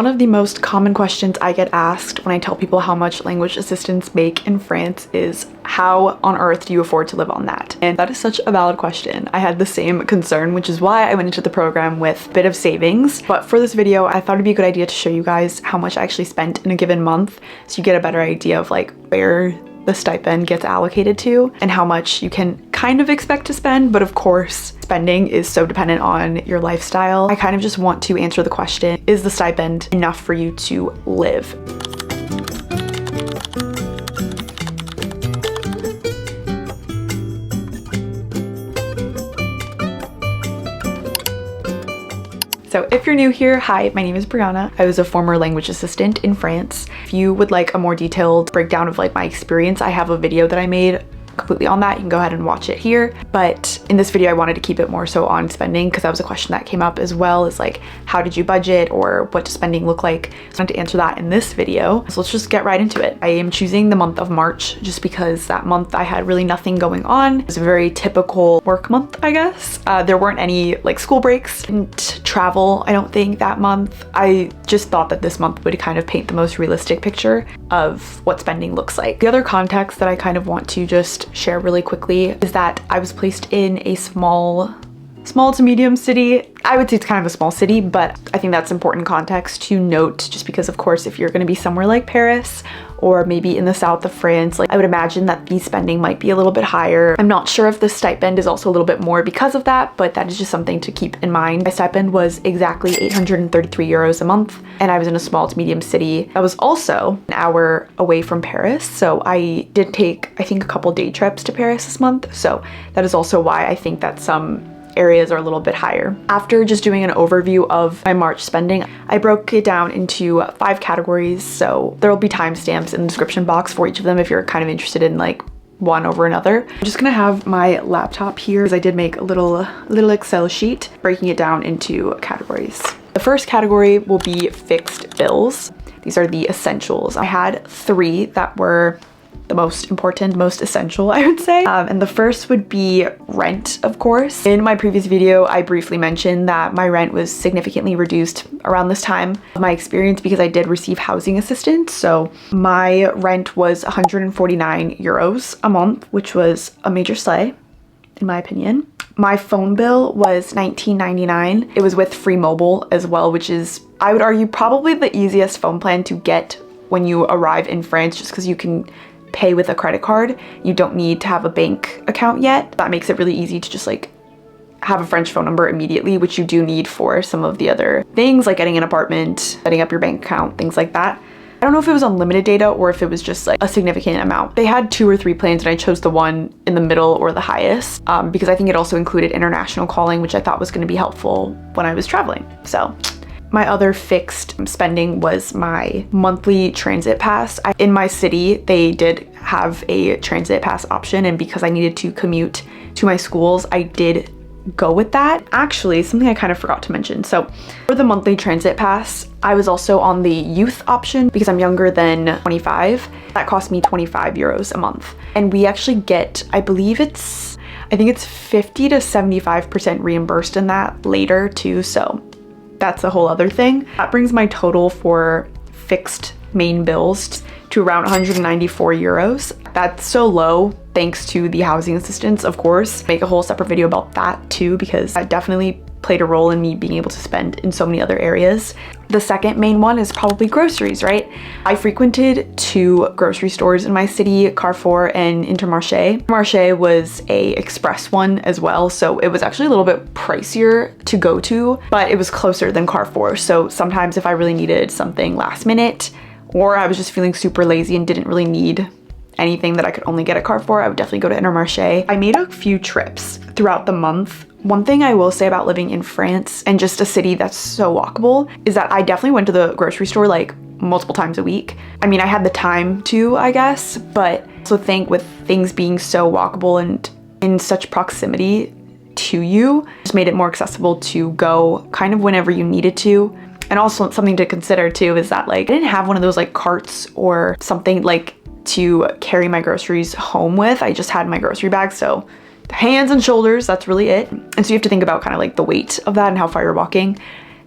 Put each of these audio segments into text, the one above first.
One of the most common questions I get asked when I tell people how much language assistants make in France is, how on earth do you afford to live on that? And that is such a valid question. I had the same concern, which is why I went into the program with a bit of savings. But for this video, I thought it'd be a good idea to show you guys how much I actually spent in a given month, so you get a better idea of like where the stipend gets allocated to and how much you can kind of expect to spend. But of course, spending is so dependent on your lifestyle. I kind of just want to answer the question, is the stipend enough for you to live? So if you're new here, hi, my name is Brianna. I was a former language assistant in France. If you would like a more detailed breakdown of like my experience, I have a video that I made completely on that. You can go ahead and watch it here. But in this video, I wanted to keep it more so on spending because that was a question that came up, as well as like, how did you budget or what does spending look like? So I wanted to answer that in this video. So let's just get right into it. I am choosing the month of March just because that month I had really nothing going on. It was a very typical work month, I guess. There weren't any like school breaks. Didn't travel, I don't think, that month. I just thought that this month would kind of paint the most realistic picture of what spending looks like. The other context that I kind of want to just share really quickly is that I was placed in a small to medium city. I would say it's kind of a small city, but I think that's important context to note, just because of course, if you're going to be somewhere like Paris or maybe in the south of France, like I would imagine that the spending might be a little bit higher. I'm not sure if the stipend is also a little bit more because of that, but that is just something to keep in mind. My stipend was exactly 833 euros a month, and I was in a small to medium city. I was also an hour away from Paris, so I did take, I think, a couple day trips to Paris this month. So that is also why I think that some areas are a little bit higher. After just doing an overview of my March spending, I broke it down into 5 categories. So there will be timestamps in the description box for each of them if you're kind of interested in like one over another. I'm just gonna have my laptop here because I did make a little Excel sheet breaking it down into categories. The first category will be fixed bills. These are the essentials. I had 3 that were the most important, most essential, I would say. And the first would be rent, of course. In my previous video, I briefly mentioned that my rent was significantly reduced around this time of my experience because I did receive housing assistance. So my rent was 149 euros a month, which was a major slay, in my opinion. My phone bill was 19.99. It was with free mobile as well, which is, I would argue, probably the easiest phone plan to get when you arrive in France, just because you can pay with a credit card. You don't need to have a bank account yet. That makes it really easy to just like have a French phone number immediately, which you do need for some of the other things like getting an apartment, setting up your bank account, things like that. I don't know if it was unlimited data or if it was just like a significant amount. They had 2 or 3 plans and I chose the one in the middle or the highest because I think it also included international calling, which I thought was going to be helpful when I was traveling. So my other fixed spending was my monthly transit pass. In my city, they did have a transit pass option, and because I needed to commute to my schools, I did go with that. Actually, something I kind of forgot to mention. So for the monthly transit pass, I was also on the youth option because I'm younger than 25. That cost me 25 euros a month. And we actually get, I think it's 50 to 75% reimbursed in that later too. So that's a whole other thing. That brings my total for fixed main bills to around 194 euros. That's so low thanks to the housing assistance, of course. Make a whole separate video about that too, because that definitely played a role in me being able to spend in so many other areas. The second main one is probably groceries, right? I frequented 2 grocery stores in my city, Carrefour and Intermarché. Intermarché was a express one as well, so it was actually a little bit pricier to go to, but it was closer than Carrefour. So sometimes if I really needed something last minute, or I was just feeling super lazy and didn't really need anything that I could only get at Carrefour, I would definitely go to Intermarché. I made a few trips throughout the month. One thing I will say about living in France and just a city that's so walkable is that I definitely went to the grocery store like multiple times a week. I mean, I had the time to, I guess, but I also think with things being so walkable and in such proximity to you, just made it more accessible to go kind of whenever you needed to. And also something to consider too is that like I didn't have one of those like carts or something like to carry my groceries home with. I just had my grocery bag, so hands and shoulders, that's really it. And so you have to think about kind of like the weight of that and how far you're walking.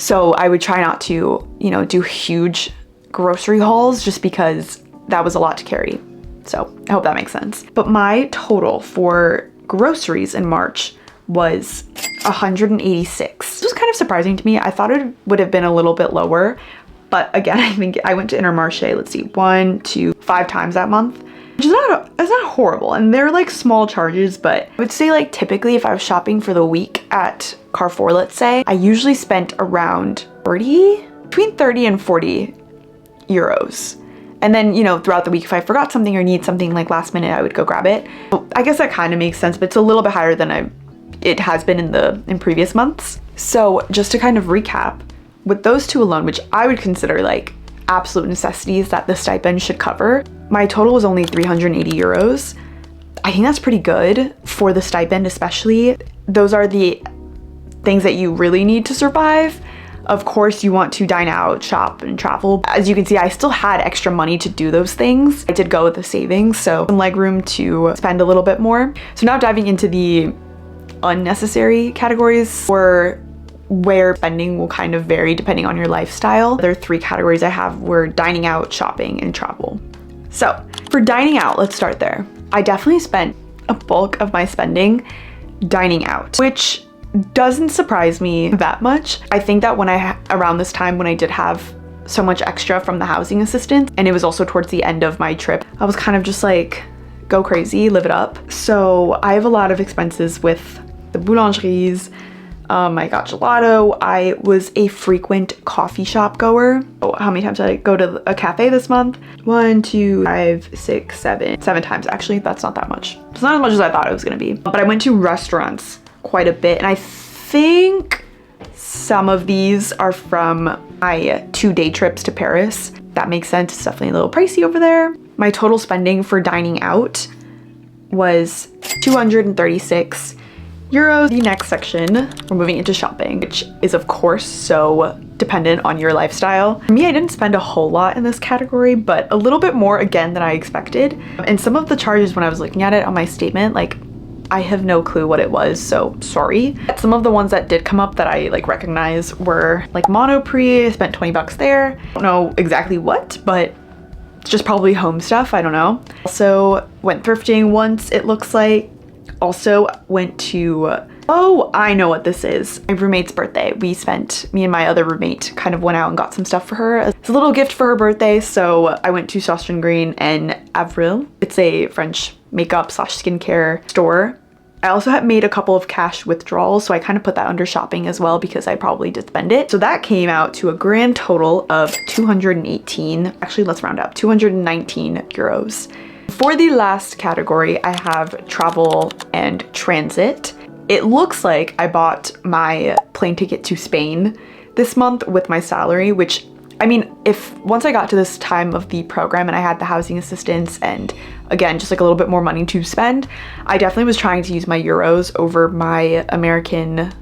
So I would try not to, you know, do huge grocery hauls just because that was a lot to carry. So I hope that makes sense. But my total for groceries in March was 186. This was kind of surprising to me. I thought it would have been a little bit lower, but again, I think I went to Intermarché, let's see, 1 to 5 times that month, which is not horrible. And they're like small charges, but I would say like typically if I was shopping for the week at Carrefour, let's say, I usually spent around between 30 and 40 euros. And then, you know, throughout the week, if I forgot something or need something like last minute, I would go grab it. So I guess that kind of makes sense, but it's a little bit higher than it has been in previous months. So just to kind of recap, with those two alone, which I would consider like absolute necessities that the stipend should cover, my total was only 380 euros. I think that's pretty good for the stipend, especially. Those are the things that you really need to survive. Of course, you want to dine out, shop, and travel. As you can see, I still had extra money to do those things. I did go with the savings, so some leg room to spend a little bit more. So now diving into the unnecessary categories, or where spending will kind of vary depending on your lifestyle. There are 3 categories I have were dining out, shopping, and travel. So for dining out, let's start there. I definitely spent a bulk of my spending dining out, which doesn't surprise me that much. I think that around this time when I did have so much extra from the housing assistance, and it was also towards the end of my trip, I was kind of just like, go crazy, live it up. So I have a lot of expenses with the boulangeries. I got gelato. I was a frequent coffee shop goer. Oh, how many times did I go to a cafe this month? 1, 2, 5, 6, 7 times. Actually, that's not that much. It's not as much as I thought it was gonna be. But I went to restaurants quite a bit, and I think some of these are from my 2-day trips to Paris. That makes sense. It's definitely a little pricey over there. My total spending for dining out was 236 euros. The next section, we're moving into shopping, which is of course so dependent on your lifestyle. For me, I didn't spend a whole lot in this category, but a little bit more again than I expected. And some of the charges when I was looking at it on my statement, like I have no clue what it was, so sorry. Some of the ones that did come up that I like recognize were like Monoprix. I spent 20 bucks there. I don't know exactly what, but it's just probably home stuff, I don't know. Also went thrifting once, it looks like. Also went to, oh, I know what this is. My roommate's birthday. Me and my other roommate kind of went out and got some stuff for her. It's a little gift for her birthday, so I went to Sostren Green and Avril. It's a French makeup/skincare store. I also had made a couple of cash withdrawals, so I kind of put that under shopping as well because I probably did spend it. So that came out to a grand total of 218, actually let's round up, 219 euros. For the last category, I have travel and transit. It looks like I bought my plane ticket to Spain this month with my salary, which, I mean, once I got to this time of the program and I had the housing assistance and again, just like a little bit more money to spend, I definitely was trying to use my euros over my American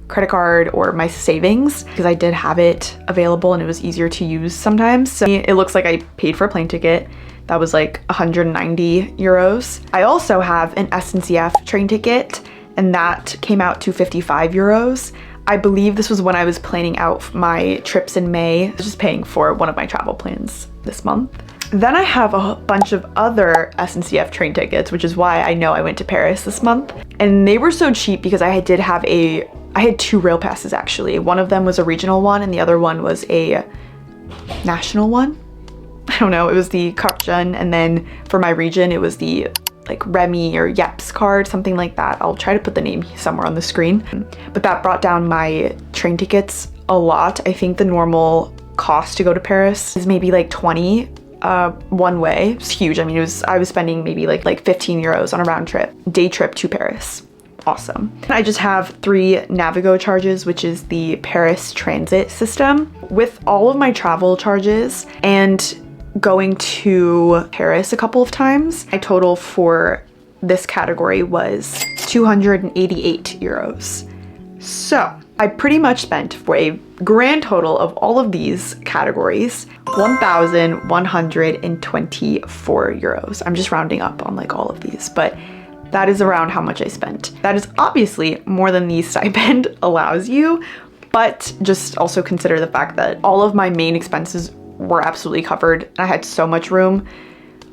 credit card or my savings because I did have it available and it was easier to use sometimes. So it looks like I paid for a plane ticket. That was like 190 euros. I also have an SNCF train ticket and that came out to 55 euros. I believe this was when I was planning out my trips in May. I was just paying for one of my travel plans this month. Then I have a bunch of other SNCF train tickets, which is why I know I went to Paris this month. And they were so cheap because I had 2 rail passes actually. One of them was a regional one and the other one was a national one. I don't know, it was the Coucou, and then for my region, it was the like Remy or Yeps card, something like that. I'll try to put the name somewhere on the screen. But that brought down my train tickets a lot. I think the normal cost to go to Paris is maybe like 20 one way. It's huge. I mean, I was spending maybe like 15 euros on a round trip, day trip to Paris. Awesome. I just have 3 Navigo charges, which is the Paris transit system. With all of my travel charges and going to Paris a couple of times, my total for this category was 288 euros. So I pretty much spent for a grand total of all of these categories, 1,124 euros. I'm just rounding up on like all of these, but that is around how much I spent. That is obviously more than the stipend allows you. But just also consider the fact that all of my main expenses were absolutely covered. I had so much room.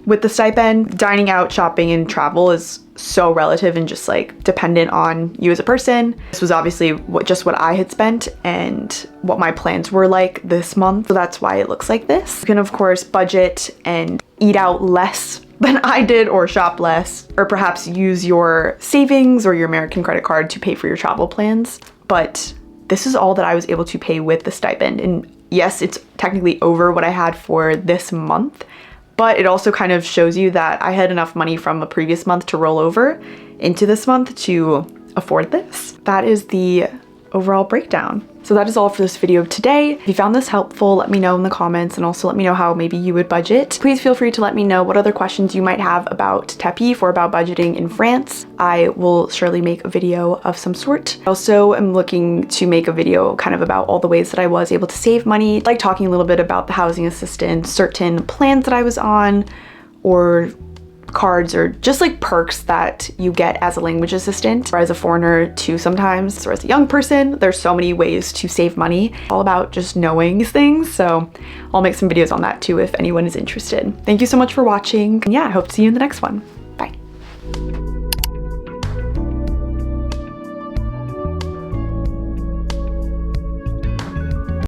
With the stipend, dining out, shopping, and travel is so relative and just like dependent on you as a person. This was obviously just what I had spent and what my plans were like this month. So that's why it looks like this. You can of course budget and eat out less than I did, or shop less, or perhaps use your savings or your American credit card to pay for your travel plans. But this is all that I was able to pay with the stipend. And yes, it's technically over what I had for this month, but it also kind of shows you that I had enough money from a previous month to roll over into this month to afford this. That is the overall breakdown. So that is all for this video today. If you found this helpful, let me know in the comments, and also let me know how maybe you would budget. Please feel free to let me know what other questions you might have about TAPIF or about budgeting in France. I will surely make a video of some sort. I also am looking to make a video kind of about all the ways that I was able to save money, like talking a little bit about the housing assistance, certain plans that I was on, or cards, or just like perks that you get as a language assistant or as a foreigner too sometimes, or as a young person. There's so many ways to save money, all about just knowing these things. So I'll make some videos on that too if anyone is interested. Thank you so much for watching. And yeah, I hope to see you in the next one.